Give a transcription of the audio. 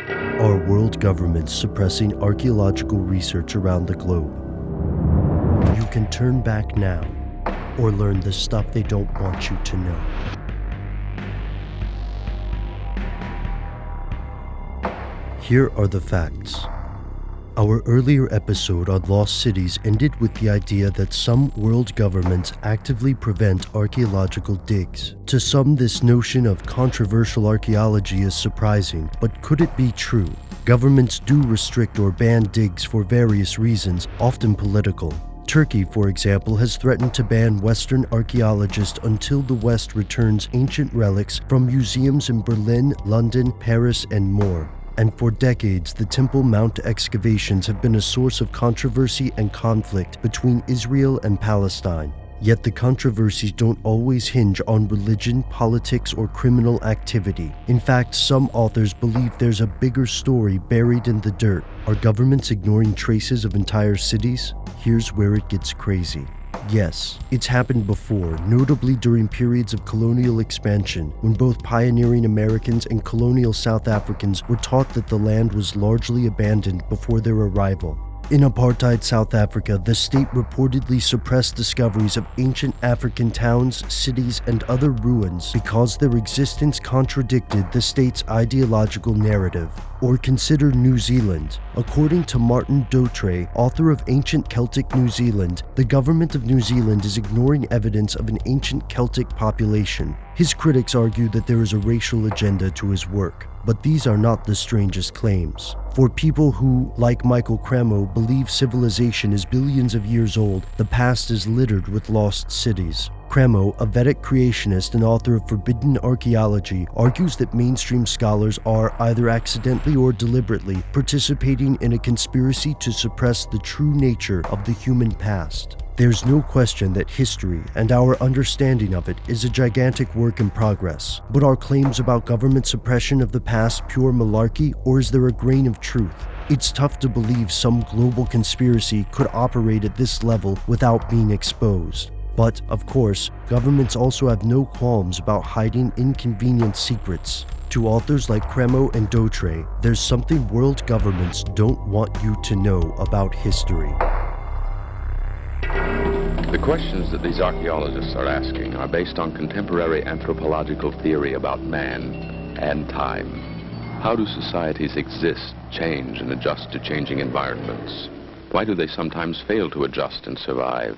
Are world governments suppressing archaeological research around the globe? You can turn back now, or learn the stuff they don't want you to know. Here are the facts. Our earlier episode on lost cities ended with the idea that some world governments actively prevent archaeological digs. To some, this notion of controversial archaeology is surprising, but could it be true? Governments do restrict or ban digs for various reasons, often political. Turkey, for example, has threatened to ban Western archaeologists until the West returns ancient relics from museums in Berlin, London, Paris, and more. And for decades, the Temple Mount excavations have been a source of controversy and conflict between Israel and Palestine. Yet the controversies don't always hinge on religion, politics, or criminal activity. In fact, some authors believe there's a bigger story buried in the dirt. Are governments ignoring traces of entire cities? Here's where it gets crazy. Yes, it's happened before, notably during periods of colonial expansion, when both pioneering Americans and colonial South Africans were taught that the land was largely abandoned before their arrival. In apartheid South Africa, the state reportedly suppressed discoveries of ancient African towns, cities, and other ruins because their existence contradicted the state's ideological narrative. Or consider New Zealand. According to Martin Dotre, author of Ancient Celtic New Zealand, the government of New Zealand is ignoring evidence of an ancient Celtic population. His critics argue that there is a racial agenda to his work, but these are not the strangest claims. For people who, like Michael Cremo, believe civilization is billions of years old, the past is littered with lost cities. Cremo, a Vedic creationist and author of Forbidden Archaeology, argues that mainstream scholars are, either accidentally or deliberately, participating in a conspiracy to suppress the true nature of the human past. There's no question that history and our understanding of it is a gigantic work in progress. But are claims about government suppression of the past pure malarkey, or is there a grain of truth? It's tough to believe some global conspiracy could operate at this level without being exposed. But, of course, governments also have no qualms about hiding inconvenient secrets. To authors like Cremo and Dotre, there's something world governments don't want you to know about history. The questions that these archaeologists are asking are based on contemporary anthropological theory about man and time. How do societies exist, change, and adjust to changing environments? Why do they sometimes fail to adjust and survive?